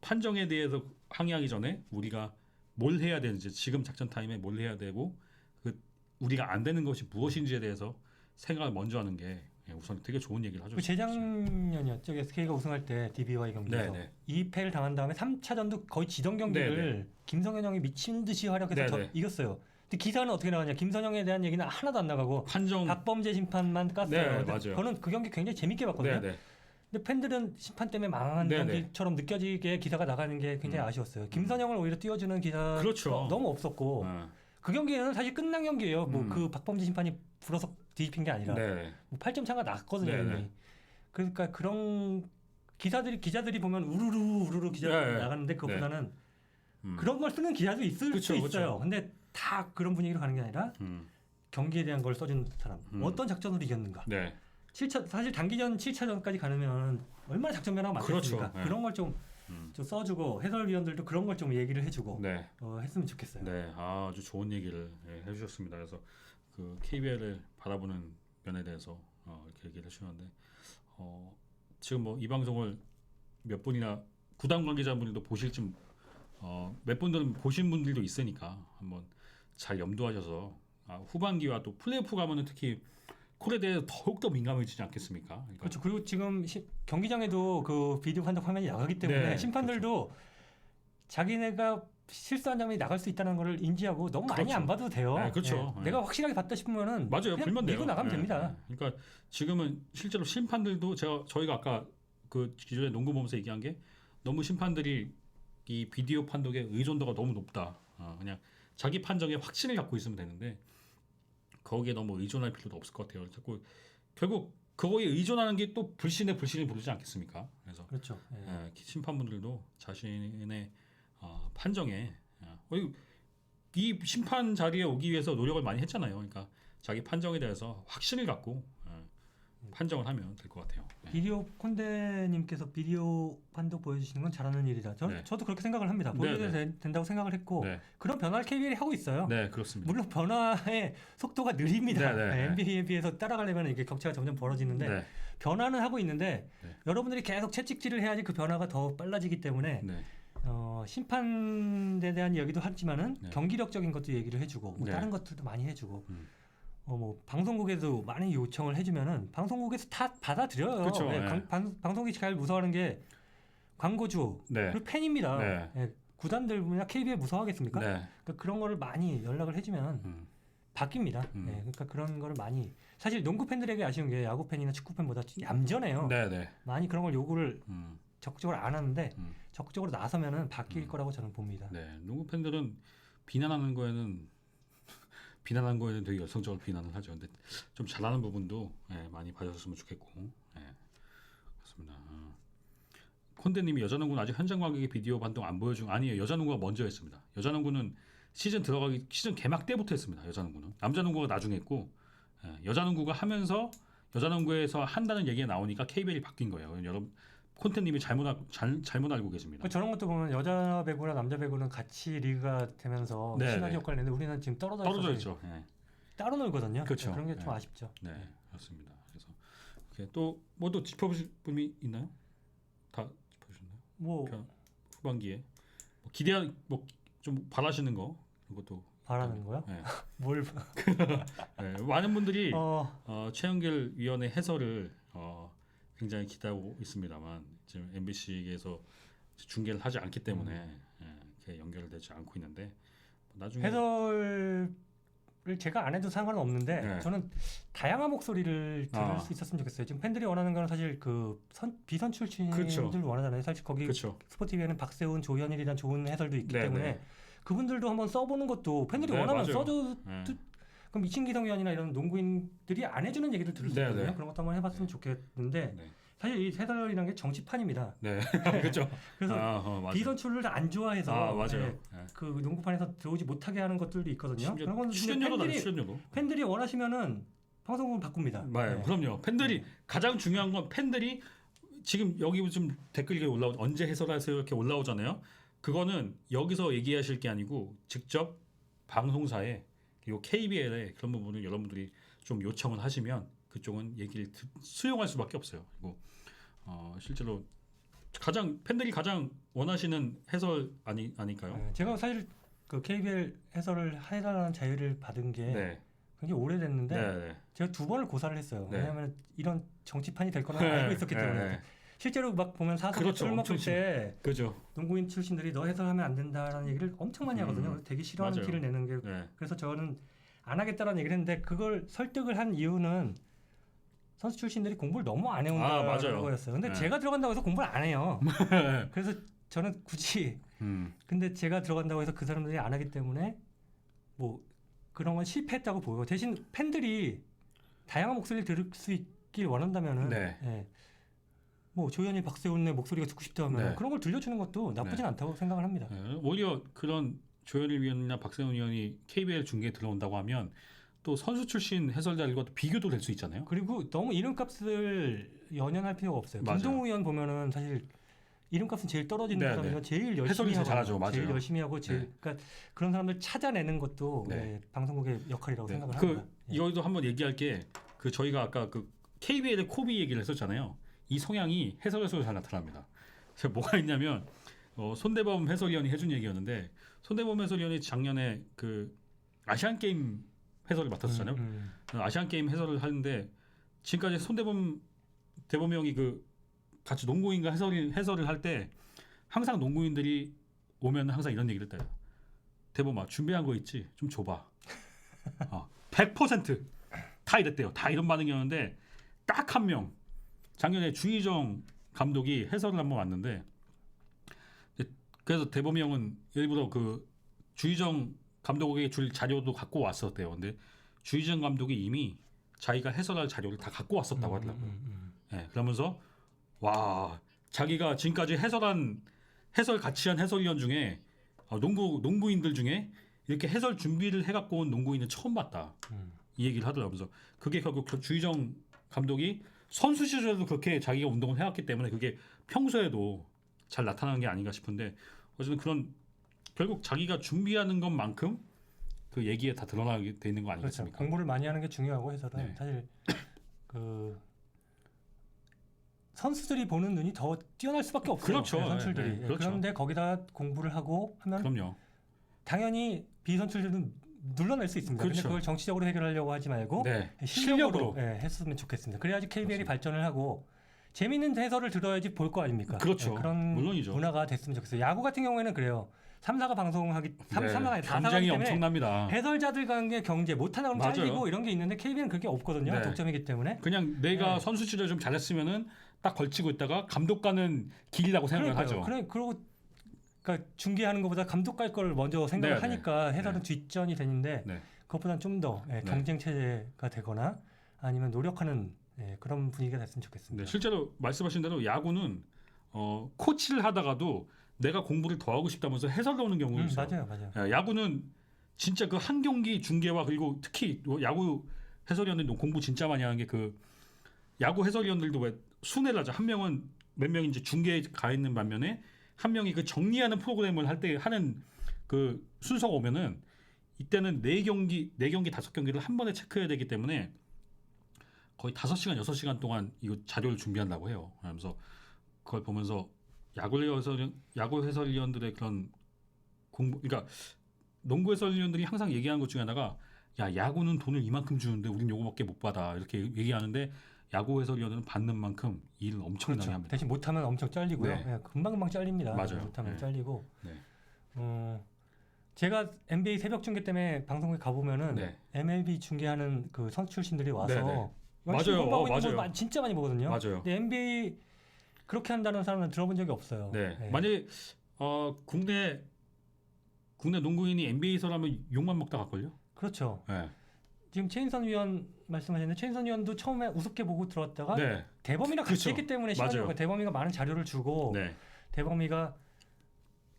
Speaker 1: 판정에 대해서 항의하기 전에 우리가 뭘 해야 되는지 지금 작전 타임에 뭘 해야 되고 그 우리가 안 되는 것이 무엇인지에 대해서 생각을 먼저 하는 게 우선 되게 좋은 얘기를 하죠.
Speaker 2: 그 재작년이었죠. SK가 우승할 때 DB와의 경기에서 2패를 당한 다음에 3차전도 거의 지던 경기를 김성현 형이 미친 듯이 활약해서 이겼어요. 근데 기사는 어떻게 나가냐? 김선영에 대한 얘기는 하나도 안 나가고
Speaker 1: 판정
Speaker 2: 박범재 심판만 깠어요.
Speaker 1: 네, 맞아요.
Speaker 2: 저는 그 경기 굉장히 재밌게 봤거든요. 근데 팬들은 심판 때문에 망한 경기처럼 느껴지게 기사가 나가는 게 굉장히 아쉬웠어요. 김선영을 오히려 띄워주는 기사가
Speaker 1: 그렇죠.
Speaker 2: 너무 없었고 그 경기는 사실 끝난 경기예요. 뭐 그 박범재 심판이 불어서 뒤집힌 게 아니라 뭐 8점 차가 났거든요. 그러니까 그런 기자들이 보면 우르르 기자들이 나가는데 그것보다는 그런 걸 쓰는 기자도 있을 수 있어요. 근데 다 그런 분위기로 가는 게 아니라 경기에 대한 걸 써준 사람, 어떤 작전으로 이겼는가. 7차 사실 단기전 7차전까지 가면 얼마나 작전 변화가 많겠습니까? 그런 걸 좀 써주고 해설위원들도 그런 걸 좀 얘기를 해주고 했으면 좋겠어요.
Speaker 1: 아주 좋은 얘기를 해주셨습니다. 그래서 그 KBL을 바라보는 면에 대해서 이렇게 얘기를 해주셨는데 지금 뭐 이 방송을 몇 분이나 구단 관계자분들도 보실지 몇 분들은 보신 분들도 있으니까 한번 잘 염두하셔서 후반기와 또 플레이오프 가면은 특히 콜에 대해 더욱더 민감해지지 않겠습니까? 그러니까.
Speaker 2: 그렇죠. 그리고 지금 경기장에도 그 비디오 판독 화면이 나가기 때문에 심판들도 자기네가 실수한 장면이 나갈 수 있다는 걸 인지하고 너무 많이 안 봐도 돼요. 내가 확실하게 봤다 싶으면은
Speaker 1: 맞아요. 불면 돼요.
Speaker 2: 밀고 나가면 됩니다.
Speaker 1: 그러니까 지금은 실제로 심판들도 저희가 아까 그 기존에 농구 보면서 얘기한 게 너무 심판들이 이 비디오 판독의 의존도가 너무 높다. 그냥 자기 판정에 확신을 갖고 있으면 되는데 거기에 너무 의존할 필요도 없을 것 같아요. 자꾸 결국 그거에 의존하는 게 또 불신을 부르지 않겠습니까? 그래서
Speaker 2: 그렇죠.
Speaker 1: 심판분들도 자신의 판정에 이 심판 자리에 오기 위해서 노력을 많이 했잖아요. 그러니까 자기 판정에 대해서 확신을 갖고 판정을 하면 될 것 같아요.
Speaker 2: 비디오 콘대님께서 비디오 판독 보여주시는 건 잘하는 일이다. 저도 그렇게 생각을 합니다. 보여줘야 된다고 생각을 했고 그런 변화를 KBL이 하고 있어요.
Speaker 1: 그렇습니다.
Speaker 2: 물론 변화의 속도가 느립니다. NBA에 비해서 따라가려면 이게 격차가 점점 벌어지는데 변화는 하고 있는데 여러분들이 계속 채찍질을 해야지 그 변화가 더 빨라지기 때문에 심판에 대한 이야기도 하지만은 경기력적인 것도 얘기를 해주고 뭐 다른 것들도 많이 해주고 뭐 방송국에도 많이 요청을 해주면은 방송국에서 다 받아들여요.
Speaker 1: 그렇죠.
Speaker 2: 방송국이 제일 무서워하는 게 광고주 그리고 팬입니다. 구단들이나 KBL 무서워하겠습니까? 그러니까 그런 거를 많이 연락을 해주면 바뀝니다. 그러니까 그런 거를 많이 사실 농구 팬들에게 아쉬운 게 야구 팬이나 축구 팬보다 얌전해요. 많이 그런 걸 요구를 적극적으로 안 하는데 적극적으로 나서면은 바뀔 거라고 저는 봅니다.
Speaker 1: 농구 팬들은 비난하는 거에는 되게 열성적으로 비난을 하죠. 근데 좀 잘하는 부분도 많이 봐줬으면 좋겠고 그렇습니다. 콘대님이 여자농구는 아직 현장 관객의 비디오 반동 안 보여준 아니에요. 여자농구가 먼저 했습니다. 여자농구는 시즌 개막 때부터 했습니다. 여자농구는 남자농구가 나중에 했고 여자농구가 하면서 여자농구에서 한다는 얘기가 나오니까 KBL이 바뀐 거예요. 여러분 콘텐님이 잘못 알고 계십니다.
Speaker 2: 저런 것도 보면 여자 배구나 남자 배구는 같이 리그가 되면서 시너지 효과를 내는데 우리는 지금 떨어져 있죠. 따로 놀거든요.
Speaker 1: 그렇죠.
Speaker 2: 그런 게 좀 아쉽죠.
Speaker 1: 그렇습니다. 그래서 또 뭐 또 짚어보실 분이 있나요? 다 짚어주셨나요?
Speaker 2: 뭐
Speaker 1: 후반기에 좀 바라시는 거 이것도
Speaker 2: 바라는 거요? 뭘?
Speaker 1: 많은 분들이 최영길 위원의 해설을 굉장히 기대하고 있습니다만 지금 MBC에서 중계를 하지 않기 때문에 이렇게 연결되지 않고 있는데 나중에
Speaker 2: 해설을 제가 안 해도 상관은 없는데 저는 다양한 목소리를 들을 수 있었으면 좋겠어요. 지금 팬들이 원하는 건 사실 그 비선 출신들 원하잖아요. 사실 거기 스포티비에는 박세훈, 조현일이란 좋은 해설도 있기 때문에 그분들도 한번 써보는 것도 팬들이 원하면 써도 그럼 이친기성 위원이나 이런 농구인들이 안 해주는 얘기를 들을 수 있거든요. 그런 것도 한번 해봤으면 좋겠는데 사실 이 해설이라는 게 정치판입니다.
Speaker 1: 그렇죠.
Speaker 2: 그래서 비선출을 안 좋아해서 그 농구판에서 들어오지 못하게 하는 것들도 있거든요. 그런 건
Speaker 1: 출연료도
Speaker 2: 팬들이 원하시면은 방송국을 바꿉니다.
Speaker 1: 그럼요. 팬들이 가장 중요한 건 팬들이 지금 여기 좀 댓글이 언제 해설하세요 이렇게 올라오잖아요. 그거는 여기서 얘기하실 게 아니고 직접 방송사에 그리고 KBL에 그런 부분을 여러분들이 좀 요청을 하시면 그쪽은 얘기를 수용할 수밖에 없어요. 그리고 실제로 팬들이 가장 원하시는 해설 아닐까요?
Speaker 2: 제가 사실 그 KBL 해설을 해달라는 자유를 받은 게 굉장히 오래됐는데
Speaker 1: 네.
Speaker 2: 제가 2번을 고사를 했어요.
Speaker 1: 네.
Speaker 2: 왜냐하면 이런 정치판이 될 거는
Speaker 1: 네.
Speaker 2: 알고 있었기 때문에.
Speaker 1: 네.
Speaker 2: 실제로 막 보면 사석에
Speaker 1: 그렇죠.
Speaker 2: 술 먹을 때
Speaker 1: 그죠.
Speaker 2: 농구인 출신들이 너 해설하면 안 된다라는 얘기를 엄청 많이 하거든요. 되게 싫어하는
Speaker 1: 맞아요.
Speaker 2: 티를 내는 게
Speaker 1: 네.
Speaker 2: 그래서 저는 안 하겠다라는 얘기를 했는데 그걸 설득을 한 이유는 선수 출신들이 공부를 너무 안 해온다는 거였어요. 근데
Speaker 1: 네.
Speaker 2: 제가 들어간다고 해서 공부를 안 해요. 그래서 저는 굳이 근데 제가 들어간다고 해서 그 사람들이 안 하기 때문에 뭐 그런 건 실패했다고 보여요. 대신 팬들이 다양한 목소리를 들을 수 있길 원한다면은
Speaker 1: 네.
Speaker 2: 예. 뭐 조현일, 박세훈의 목소리가 듣고 싶다 하면
Speaker 1: 네.
Speaker 2: 그런 걸 들려주는 것도 나쁘진 않다고 생각을 합니다.
Speaker 1: 네. 오히려 그런 조현일 위원이나 박세훈 위원이 KBL 중계에 들어온다고 하면 또 선수 출신 해설자들과 비교도 될 수 있잖아요.
Speaker 2: 그리고 너무 이름값을 연연할 필요가 없어요.
Speaker 1: 맞아요.
Speaker 2: 김동우 위원 보면은 사실 이름값은 제일 떨어지는
Speaker 1: 네,
Speaker 2: 사람이면
Speaker 1: 네.
Speaker 2: 제일 열심히
Speaker 1: 해설이
Speaker 2: 하고
Speaker 1: 잘하죠. 맞아요.
Speaker 2: 제일 열심히 하고
Speaker 1: 네.
Speaker 2: 그러니까 그런 사람들 찾아내는 것도
Speaker 1: 네.
Speaker 2: 예, 방송국의 역할이라고
Speaker 1: 네.
Speaker 2: 생각을 합니다.
Speaker 1: 여기도 한번 얘기할 게 저희가 아까 KBL의 코비 얘기를 했었잖아요. 이 성향이 해설에서 잘 나타납니다. 제가 뭐가 있냐면 손대범 해설위원이 해준 얘기였는데 손대범 해설위원이 작년에 아시안 게임 해설을 맡았었잖아요. 아시안 게임 해설을 하는데 지금까지 대범이 형이 같이 농구인과 해설을 할 때 항상 농구인들이 오면 항상 이런 얘기를 해요. 대범아 준비한 거 있지? 좀 줘봐. 100%다 이랬대요. 다 이런 반응이었는데 딱 한 명. 작년에 주희정 감독이 해설을 한번 왔는데 그래서 대범이 형은 일부러 주희정 감독에게 줄 자료도 갖고 왔었대요. 근데 주희정 감독이 이미 자기가 해설할 자료를 다 갖고 왔었다고 하더라고요. 네, 그러면서 와 자기가 지금까지 해설 같이 한 해설위원 중에 농구인들 중에 이렇게 해설 준비를 해갖고 온 농구인은 처음 봤다. 이 얘기를 하더라고요. 그래서 그게 결국 주희정 감독이 선수 시절에도 그렇게 자기가 운동을 해왔기 때문에 그게 평소에도 잘 나타나는 게 아닌가 싶은데 어쨌든 그런 결국 자기가 준비하는 것만큼 그 얘기에 다 드러나게 돼 있는 거 아니겠습니까?
Speaker 2: 그렇죠. 공부를 많이 하는 게 중요하고 해설은
Speaker 1: 네.
Speaker 2: 사실 선수들이 보는 눈이 더 뛰어날 수밖에 없어요.
Speaker 1: 그렇죠.
Speaker 2: 선수들이.
Speaker 1: 네, 그렇죠.
Speaker 2: 그런데 거기다 공부를 하고 하면
Speaker 1: 그럼요.
Speaker 2: 당연히 비선출들은 눌러낼 수 있습니다.
Speaker 1: 그렇죠.
Speaker 2: 근데 그걸 정치적으로 해결하려고 하지 말고
Speaker 1: 네.
Speaker 2: 실력으로 했으면 좋겠습니다. 그래야지 KBL이
Speaker 1: 그렇습니다.
Speaker 2: 발전을 하고 재미있는 해설을 들어야지 볼 거 아닙니까?
Speaker 1: 그렇죠.
Speaker 2: 그런
Speaker 1: 물론이죠.
Speaker 2: 문화가 됐으면 좋겠어요. 야구 같은 경우에는 그래요. 3사가 방송하기 3사가 아니라 4사가
Speaker 1: 경쟁이
Speaker 2: 때문에
Speaker 1: 엄청납니다.
Speaker 2: 해설자들 간의 경제 못하나 그러면
Speaker 1: 맞아요.
Speaker 2: 잘리고 이런 게 있는데 KBL은 그게 없거든요.
Speaker 1: 네.
Speaker 2: 독점이기 때문에.
Speaker 1: 그냥 내가
Speaker 2: 네.
Speaker 1: 선수 시절 좀 잘했으면은 딱 걸치고 있다가 감독과는 길이라고 생각을 하죠.
Speaker 2: 그리고 그러니까 중계하는 것보다 감독 갈 걸 먼저 생각을
Speaker 1: 네,
Speaker 2: 하니까
Speaker 1: 네.
Speaker 2: 해설은 뒷전이 되는데
Speaker 1: 네.
Speaker 2: 그것보다는 좀 더 경쟁 체제가 되거나 아니면 노력하는 그런 분위기가 됐으면 좋겠습니다.
Speaker 1: 네, 실제로 말씀하신 대로 야구는 코치를 하다가도 내가 공부를 더 하고 싶다면서 해설로 오는 경우도 있어요.
Speaker 2: 맞아요.
Speaker 1: 야구는 진짜 그 한 경기 중계와 그리고 특히 야구 해설위원들도 공부 진짜 많이 하는 게 야구 해설위원들도 왜 순회를 하죠. 한 명은 몇 명인지 중계에 가 있는 반면에 한 명이 정리하는 프로그램을 할 때 하는 그 순서가 오면은 이때는 4경기, 5경기를 한 번에 체크해야 되기 때문에 거의 5시간, 6시간 동안 이거 자료를 준비한다고 해요. 그러면서 그걸 보면서 야구 해설위원들의 그런 그러니까 농구 해설위원들이 항상 얘기하는 것 중에 하나가 야구는 돈을 이만큼 주는데 우린 요거밖에 못 받아 이렇게 얘기하는데 야구 해설위원들은 받는 만큼 일을 엄청나게 합니다.
Speaker 2: 대신 못하면 엄청 잘리고요.
Speaker 1: 네.
Speaker 2: 금방 잘립니다.
Speaker 1: 맞아요.
Speaker 2: 못하면
Speaker 1: 네.
Speaker 2: 잘리고.
Speaker 1: 네.
Speaker 2: 제가 NBA 새벽 중계 때문에 방송에 가보면은 MLB 중계하는 그 선수 출신들이 와서
Speaker 1: 맞아요.
Speaker 2: 진짜 많이 보거든요.
Speaker 1: 맞아요.
Speaker 2: 근데 NBA 그렇게 한다는 사람은 들어본 적이 없어요.
Speaker 1: 네. 만약에 국내 농구인이 NBA에서라면 욕만 먹다 갈걸요?
Speaker 2: 그렇죠.
Speaker 1: 네.
Speaker 2: 지금 최인선 위원 말씀하셨는데 최인선 위원도 처음에 우습게 보고 들어왔다가 대범이랑 같이
Speaker 1: 그렇죠.
Speaker 2: 했기 때문에 대범이가 많은 자료를 주고 대범이가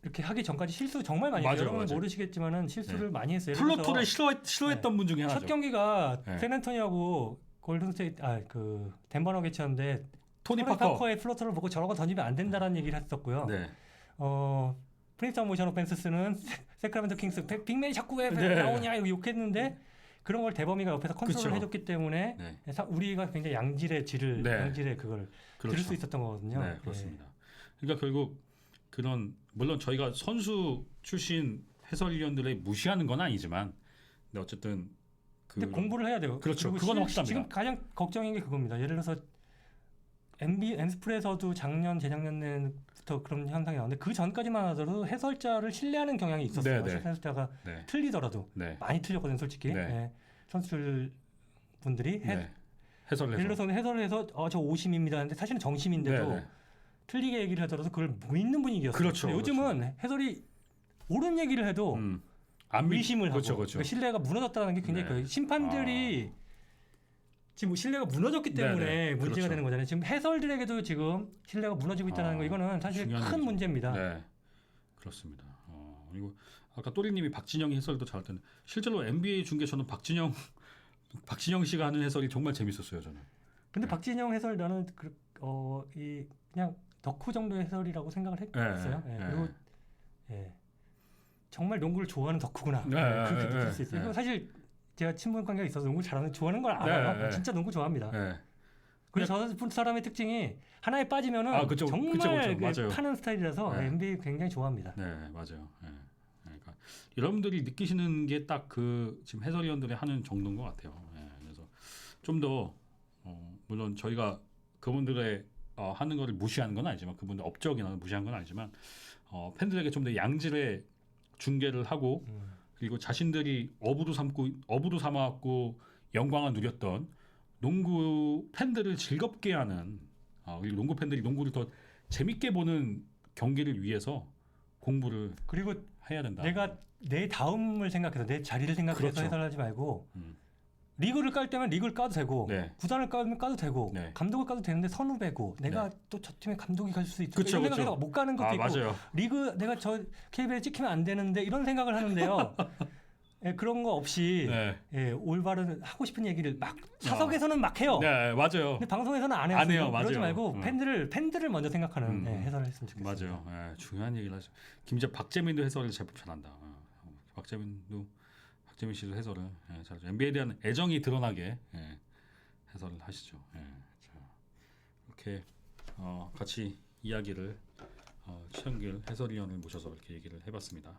Speaker 2: 이렇게 하기 전까지 실수 정말 많이 했어요. 여러분 모르시겠지만은 실수를 많이 했어요.
Speaker 1: 플로토를 싫어했던 분 중에 하나죠.
Speaker 2: 첫 경기가 샌앤토니하고 골든스테이트 덴버 너게츠였는데 토니 파커의 플로터를 보고 저런 거 던지면 안 된다라는 얘기를 했었고요. 프린스턴 모션 오펜스는 세크라멘토 킹스 빅맨이 자꾸 왜 나오냐 이거 욕했는데 그런 걸 대범이가 옆에서 컨트롤을 해줬기 때문에 우리가 굉장히 양질의 그걸 들을 수 있었던 거거든요.
Speaker 1: 네, 그렇습니다. 그러니까 결국 물론 저희가 선수 출신 해설위원들의 무시하는 건 아니지만 근데 어쨌든
Speaker 2: 근데 공부를 해야 돼요.
Speaker 1: 그렇죠.
Speaker 2: 그리고
Speaker 1: 그건 확실합니다.
Speaker 2: 지금 가장 걱정인 게 그겁니다. 예를 들어서 엔스풀에서도 작년 재작년부터 그런 현상이 나오는데 그 전까지만 하더라도 해설자를 신뢰하는 경향이 있었어요.
Speaker 1: 네, 네.
Speaker 2: 해설자가
Speaker 1: 네.
Speaker 2: 틀리더라도
Speaker 1: 네.
Speaker 2: 많이 틀렸거든요, 솔직히.
Speaker 1: 네.
Speaker 2: 네. 선수들 분들이
Speaker 1: 해설을
Speaker 2: 예를 들어서 해설을 해서 저 오심입니다 하는데 사실은 정심인데도
Speaker 1: 네, 네.
Speaker 2: 틀리게 얘기를 하더라도 그걸 믿는 분위기였어요.
Speaker 1: 그렇죠,
Speaker 2: 근데 요즘은
Speaker 1: 그렇죠.
Speaker 2: 해설이 옳은 얘기를 해도 의심을 하고
Speaker 1: 그렇죠, 그렇죠.
Speaker 2: 그러니까 신뢰가 무너졌다는 게 굉장히 커요. 심판들이 지금 신뢰가 무너졌기 때문에
Speaker 1: 네,
Speaker 2: 문제가
Speaker 1: 그렇죠.
Speaker 2: 되는 거잖아요. 지금 해설들에게도 지금 신뢰가 무너지고 있다는 거 이거는 사실 큰
Speaker 1: 얘기죠.
Speaker 2: 문제입니다.
Speaker 1: 네, 그렇습니다. 그리고 아까 또리님이 박진영이 해설도 잘할 텐데 실제로 NBA 중계 저는 박진영 씨가 하는 해설이 정말 재밌었어요 저는.
Speaker 2: 근데 박진영 해설 나는 그냥 덕후 정도의 해설이라고 생각을 했어요. 그리고 정말 농구를 좋아하는 덕후구나 그렇게 느낄 수 있어요. 사실 제가 친분 관계가 있어서 농구 좋아하는 걸 알아요. 진짜 농구 좋아합니다. 그리고 저 사람의 특징이 하나에 빠지면은 정말
Speaker 1: 맞아요.
Speaker 2: 파는 스타일이라서 NBA 굉장히 좋아합니다.
Speaker 1: 네, 맞아요. 그러니까 여러분들이 느끼시는 게 딱 그 지금 해설위원들이 하는 정도인 것 같아요. 그래서 좀 더 물론 저희가 그분들의 하는 거를 무시하는 건 아니지만 그분들 업적이나 무시하는 건 아니지만 팬들에게 좀 더 양질의 중계를 하고 그리고 자신들이 어부도 삼아갖고 영광을 누렸던 농구 팬들을 즐겁게 하는 그리고 농구 팬들이 농구를 더 재밌게 보는 경기를 위해서 공부를
Speaker 2: 그리고
Speaker 1: 해야 된다.
Speaker 2: 내가 내 다음을 생각해서 내 자리를 생각해서
Speaker 1: 그렇죠.
Speaker 2: 해설하지 말고 리그를 깔 때면 리그를 까도 되고 구단을 까면 까도 되고 감독을 까도 되는데 선후배고 내가 또 저 팀의 감독이 갈 수 있죠. 이런 생각해서 못 가는 것도 있고
Speaker 1: 맞아요.
Speaker 2: 리그 내가 저 KBL에 찍히면 안 되는데 이런 생각을 하는데요. 그런 거 없이 올바른 하고 싶은 얘기를 막 사석에서는 막 해요.
Speaker 1: 네, 맞아요.
Speaker 2: 근데 방송에서는 안 해요.
Speaker 1: 안 해요.
Speaker 2: 그러지
Speaker 1: 맞아요.
Speaker 2: 말고 팬들을 먼저 생각하는 해설을 했으면 좋겠어요.
Speaker 1: 맞아요. 중요한 얘기를 하죠. 박재민도 해설을 제법 잘한다. 박재민 씨도 해설을 잘하죠. NBA에 대한 애정이 드러나게 해설을 하시죠. 자, 이렇게 같이 이야기를 최영길 해설위원을 모셔서 이렇게 얘기를 해봤습니다.